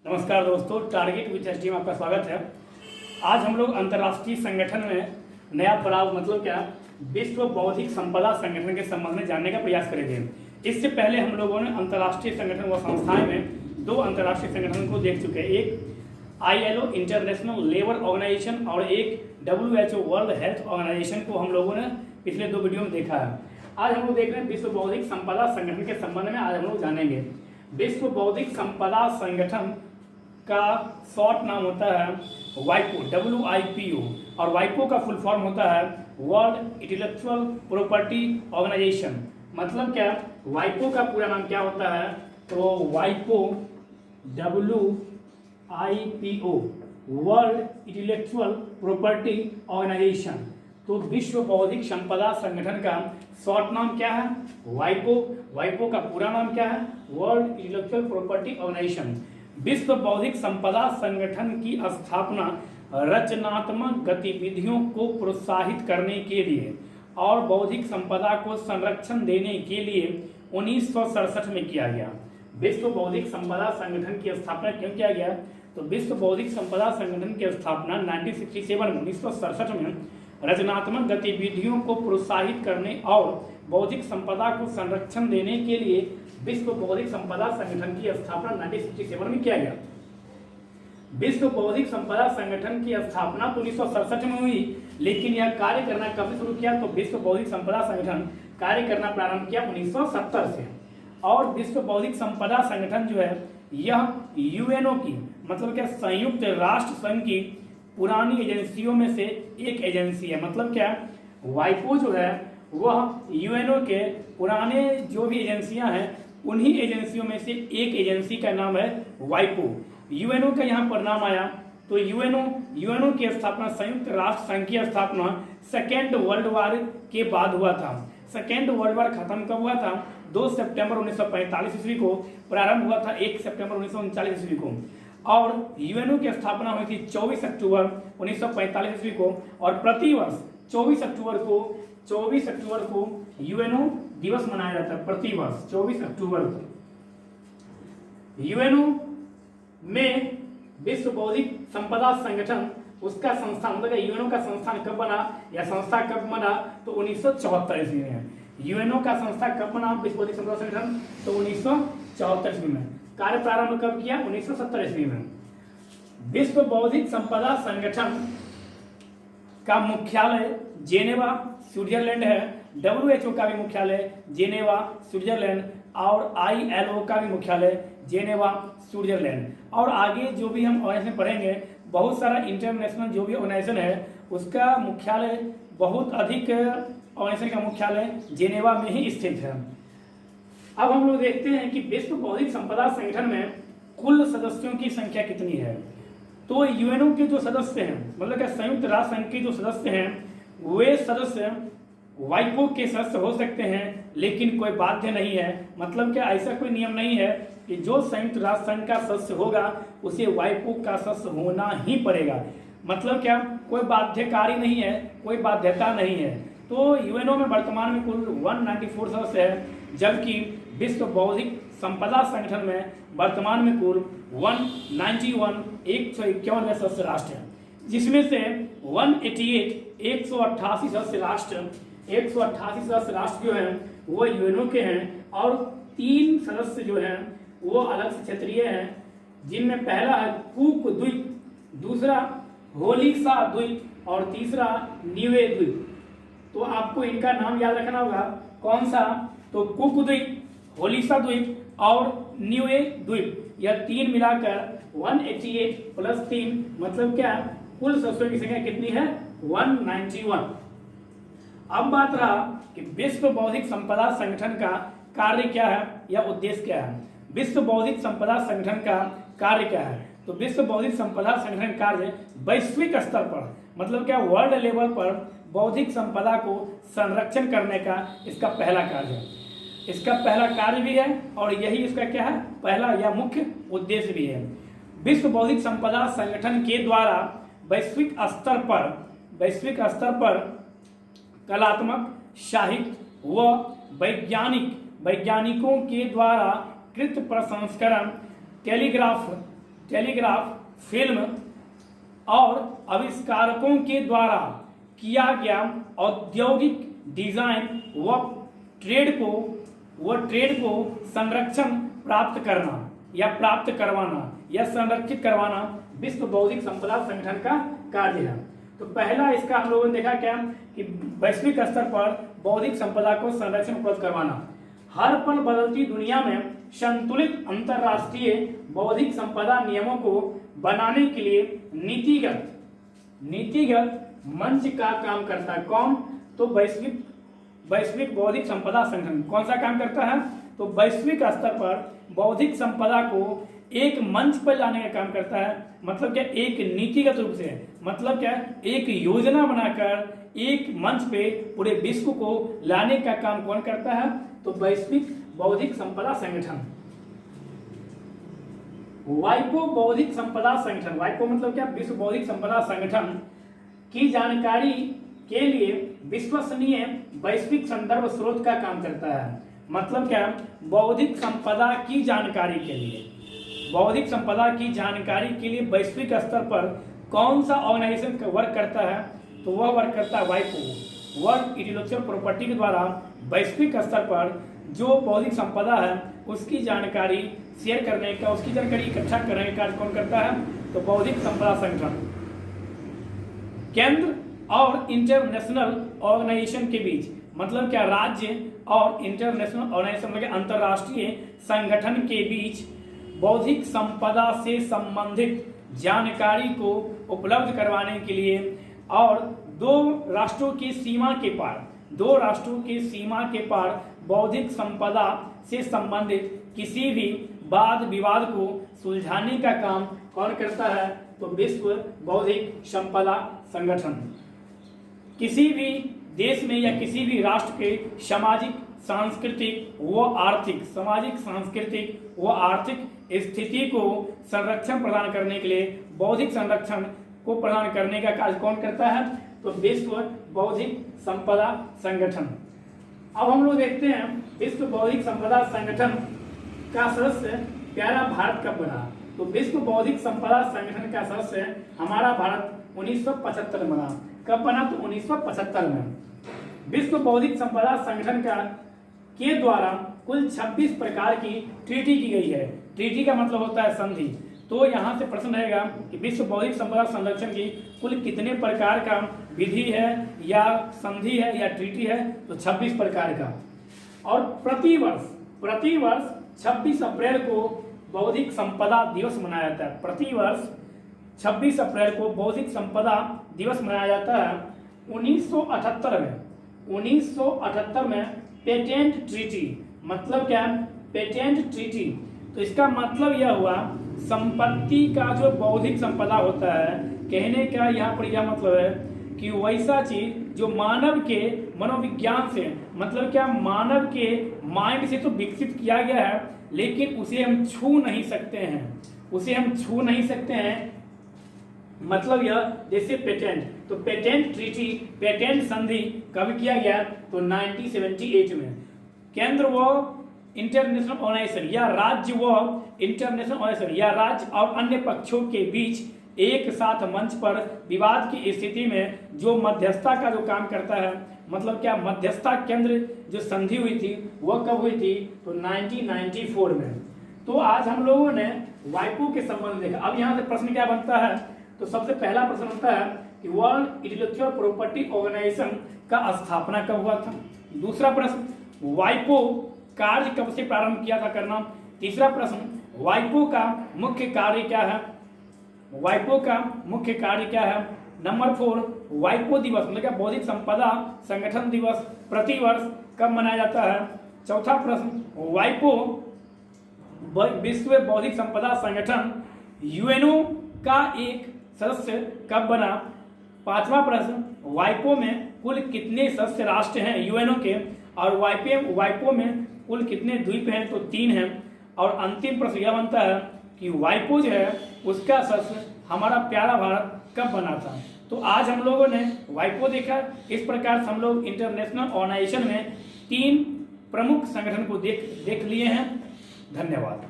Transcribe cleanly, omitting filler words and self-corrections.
नमस्कार दोस्तों, target with SD में आपका स्वागत है। आज हम लोग अंतर्राष्ट्रीय संगठन में नया पड़ाव मतलब क्या विश्व बौद्धिक संपदा संगठन के संबंध में जानने का प्रयास करेंगे। इससे पहले हम लोगों ने अंतर्राष्ट्रीय संगठन व संस्थाएं में दो अंतर्राष्ट्रीय संगठन को देख चुके हैं, एक ILO इंटरनेशनल लेबर ऑर्गेनाइजेशन और एक WHO वर्ल्ड हेल्थ ऑर्गेनाइजेशन को हम लोगों ने पिछले दो वीडियो में देखा है। आज हम लोग देख रहे हैं विश्व बौद्धिक संपदा संगठन के संबंध में। आज हम लोग जानेंगे विश्व बौद्धिक संपदा संगठन का शॉर्ट नाम होता है WIPO, WIPO, और WIPO का फुल फॉर्म होता है वर्ल्ड इंटेलेक्चुअल प्रॉपर्टी ऑर्गेनाइजेशन। मतलब क्या, WIPO का पूरा नाम क्या होता है? तो WIPO WIPO world intellectual property organisation. तो विश्व बौद्धिक संपदा संगठन का शॉर्ट नाम क्या है? WIPO। WIPO का पूरा नाम क्या है? World intellectual property organisation. विश्व बौद्धिक संपदा संगठन की स्थापना रचनात्मक गतिविधियों को प्रोत्साहित करने के लिए और बौद्धिक संपदा को संरक्षण देने के लिए 1967 में किया गया। विश्व बौद्धिक संपदा संगठन की स्थापना क्यों किया गया? तो विश्व बौद्धिक संपदा संगठन की स्थापना 1967 में रचनात्मक गतिविधियों को प्रोत्साहित करने और बौद्धिक संपदा को संरक्षण देने के लिए विश्व बौद्धिक संपदा संगठन की स्थापना 1967 में किया गया। विश्व बौद्धिक संपदा संगठन की स्थापना तो 1967 में हुई, लेकिन यह कार्य करना कब शुरू किया? तो विश्व बौद्धिक संपदा संगठन कार्य करना प्रारंभ किया 1970 से। और विश्व बौद्धिक संपदा संगठन जो है यह UNO की मतलब क्या संयुक्त राष्ट्र संघ की पुरानी एजेंसियों में से एक एजेंसी है। मतलब क्या, WIPO जो है वह UNO के पुराने जो भी एजेंसियां हैं उन्हीं एजेंसियों में से एक एजेंसी का नाम है WIPO। UNO का यहाँ पर नाम आया तो UNO की स्थापना संयुक्त राष्ट्र संघ की स्थापना सेकेंड वर्ल्ड वॉर के बाद हुआ था। सेकेंड वर्ल्ड वॉर खत्म कब हुआ था? 2 सितंबर 1945 ईस्वी को। प्रारंभ हुआ था 1 सितंबर 1939 ईस्वी को। और UNO की स्थापना हुई थी 24 अक्टूबर 1945 ईस्वी को। और प्रतिवर्ष 24 अक्टूबर को UNO दिवस मनाया जाता है। प्रतिवर्ष 24 अक्टूबर को UNO में विश्व बौद्धिक संपदा संगठन उसका संस्थान मतलब UNO का संस्थान कब बना या संस्था कब बना? तो 1974 ईस्वी में। UNO का संस्था कब बना विश्व बौद्धिक संपदा संगठन? तो 1974 ईस्वी में। कार्य प्रारंभ कब किया? 1970 ईस्वी में। विश्व बौद्धिक संपदा संगठन का मुख्यालय जेनेवा स्विट्जरलैंड है। WHO का भी मुख्यालय जेनेवा स्विट्जरलैंड और ILO का भी मुख्यालय जेनेवा स्विट्जरलैंड। और आगे जो भी हम ऑर्गेनाइजेशन पढ़ेंगे, बहुत सारा इंटरनेशनल जो भी ऑर्गेनाइजेशन है उसका मुख्यालय बहुत अधिक ऑर्गेनाइजेशन का मुख्यालय जेनेवा में ही स्थित है। अब हम लोग देखते हैं कि विश्व बौद्धिक संपदा संगठन में कुल सदस्यों की संख्या कितनी है। तो UNO के जो सदस्य हैं मतलब क्या संयुक्त राष्ट्र संघ के जो सदस्य हैं वे सदस्य WIPO के सदस्य हो सकते हैं, लेकिन कोई बाध्य नहीं है। मतलब क्या ऐसा कोई नियम नहीं है कि जो संयुक्त राष्ट्र संघ का सदस्य होगा उसे WIPO का सदस्य होना ही पड़ेगा। मतलब क्या, कोई बाध्यकारी नहीं है, कोई बाध्यता नहीं है। तो UNO में वर्तमान में कुल 194 सदस्य है, जबकि विश्व बौद्धिक संपदा संगठन में वर्तमान में कुल 191 सदस्य राष्ट्र हैं, जिसमें से 188 सदस्य राष्ट्र जो हैं वो UNO के हैं और 3 सदस्य जो हैं वो अलग से क्षेत्रीय हैं, जिनमें पहला है कुक द्वीप, दूसरा होलिसा द्वीप और तीसरा न्यूए द्वीप। तो आपको इनका नाम याद रखना होगा। कौन सा? तो कुक द्वीप, होलिसा द्वीप और न्यूए द्वीप, यह 3 मिलाकर 188 प्लस 3 मतलब क्या, कुल सदस्यों की संख्या कितनी है? 191। अब बात रहा कि विश्व बौद्धिक संपदा संगठन का कार्य क्या है या उद्देश्य क्या है। विश्व बौद्धिक संपदा संगठन का कार्य क्या है? तो विश्व बौद्धिक संपदा संगठन कार्य वैश्विक स्तर पर मतलब क्या वर्ल्ड लेवल पर बौद्धिक संपदा को संरक्षण करने का इसका पहला कार्य है। इसका पहला कार्य भी है और यही इसका क्या है, पहला या मुख्य उद्देश्य भी है। विश्व बौद्धिक संपदा संगठन के द्वारा वैश्विक स्तर पर कलात्मक, साहित्य व वैज्ञानिकों के द्वारा कृत प्रसंस्करण, टेलीग्राफ टेलीग्राफ, फिल्म और आविष्कारकों के द्वारा किया गया औद्योगिक डिजाइन व ट्रेड को संरक्षण प्राप्त करना या प्राप्त करवाना या संरक्षित करवाना विश्व बौद्धिक संपदा संगठन का कार्य है। तो पहला इसका हम लोगों ने देखा क्या कि वैश्विक स्तर पर बौद्धिक संपदा को संरक्षण उपलब्ध करवाना। हर पल बदलती दुनिया में संतुलित अंतरराष्ट्रीय बौद्धिक संपदा नियमों को बनाने के लिए नीतिगत मंच का काम करता है। कौन? तो वैश्विक बौद्धिक संपदा संगठन कौन सा काम करता है? तो वैश्विक स्तर पर बौद्धिक संपदा को एक मंच पर लाने का काम करता है। मतलब क्या? एक नीतिगत रूप से, मतलब क्या? एक योजना बनाकर एक मंच पे पूरे विश्व को लाने का काम कौन करता है? तो वैश्विक बौद्धिक संपदा संगठन। वाइपो बौद्धिक संपदा संगठन, वाइपो मतलब क्या? विश्व बौद्धिक संपदा संगठन की जानकारी के लिए विश्वसनीय वैश्विक संदर्भ स्रोत का काम करता है। मतलब क्या? बौद्धिक संपदा की जानकारी के लिए, बौद्धिक संपदा की जानकारी के लिए वैश्विक स्तर पर कौन सा ऑर्गेनाइजेशन वर्क करता है? तो वह वर्क करता है वाइपो, वर्ल्ड इंटेलेक्चुअल प्रॉपर्टी के द्वारा वैश्विक स्तर पर जो बौद्धिक संपदा है उसकी जानकारी शेयर करने का, उसकी जानकारी इकट्ठा करने का कार्य कौन करता है? तो बौद्धिक संपदा संगठन। केंद्र और इंटरनेशनल ऑर्गेनाइजेशन के बीच, मतलब क्या? राज्य और इंटरनेशनल ऑर्गेनाइजेशन मतलब अंतरराष्ट्रीय संगठन के बीच बौद्धिक संपदा से संबंधित जानकारी को उपलब्ध करवाने के लिए और दो राष्ट्रों की सीमा के पार बौद्धिक संपदा से संबंधित किसी भी वाद विवाद को सुलझाने का काम कौन करता है? तो विश्व बौद्धिक संपदा संगठन। किसी भी देश में या किसी भी राष्ट्र के सामाजिक सांस्कृतिक व आर्थिक स्थिति को संरक्षण प्रदान करने के लिए बौद्धिक संरक्षण को प्रदान करने का कार्य कौन करता है? तो विश्व बौद्धिक संपदा संगठन। अब हम लोग देखते हैं विश्व बौद्धिक संपदा संगठन का सदस्य प्यारा भारत कब बना। तो विश्व बौद्धिक संपदा संगठन का सदस्य हमारा भारत 1975 में बना। कब बना? तो 1975 में। विश्व बौद्धिक संपदा संगठन के द्वारा कुल 26 प्रकार की ट्रीटी की गई है। ट्रीटी का मतलब होता है संधि। तो यहाँ से प्रश्न रहेगा कि विश्व बौद्धिक संपदा संरक्षण की कुल कितने प्रकार का विधि है या संधि है या ट्रीटी है? तो 26 प्रकार का। और प्रतिवर्ष 26 अप्रैल को बौद्धिक संपदा दिवस मनाया जाता है। प्रतिवर्ष 26 अप्रैल को बौद्धिक संपदा दिवस मनाया जाता है। 1978 में पेटेंट ट्रीटी, मतलब क्या? Patent treaty. तो इसका मतलब यह हुआ संपत्ति का जो बौद्धिक संपदा होता है, कहने का यहाँ पर यह मतलब है कि वैसा चीज जो मानव के मनोविज्ञान से, मतलब क्या? मानव के माइंड से तो विकसित किया गया है लेकिन उसे हम छू नहीं सकते हैं। मतलब यह जैसे पेटेंट, तो पेटेंट ट्रीटी, पेटेंट संधि कब किया गया? तो 1978 में। केंद्र व इंटरनेशनल ऑर्गेनाइजेशन या राज्य व इंटरनेशनल ऑर्गेनाइजेशन या राज्य और अन्य पक्षों के बीच एक साथ मंच पर विवाद की स्थिति में जो मध्यस्थता का जो काम करता है, मतलब क्या? मध्यस्थता केंद्र जो संधि हुई थी वह कब हुई थी? तो 1994 में। तो आज हम लोगों ने वाइपो के संबंध में देखा। अब यहाँ से प्रश्न क्या बनता है? तो सबसे पहला प्रश्न होता है कि वर्ल्ड इंटेलेक्चुअल प्रॉपर्टी ऑर्गेनाइजेशन का स्थापना कब हुआ था? दूसरा प्रश्न, वाइपो कार्य कब से प्रारंभ किया था करना? तीसरा प्रश्न, वाइपो का मुख्य कार्य क्या है? नंबर 4, वाइपो दिवस मतलब क्या? बौद्धिक संपदा संगठन दिवस प्रतिवर्ष कब मनाया जाता है? चौथा प्रश्न, वाइपो विश्व बौद्धिक संपदा संगठन यूएनओ का एक सदस्य कब बना? पांचवा प्रश्न, वाइपो में कुल कितने सदस्य राष्ट्र हैं यूएनओ के? और वाइपो में कुल कितने द्वीप हैं? तो 3 हैं। और अंतिम प्रश्न यह बनता है कि वाइपो जो है उसका सदस्य हमारा प्यारा भारत कब बना था? तो आज हम लोगों ने वाइपो देखा। इस प्रकार से हम लोग इंटरनेशनल ऑर्गेनाइजेशन में 3 प्रमुख संगठन को देख लिए हैं। धन्यवाद।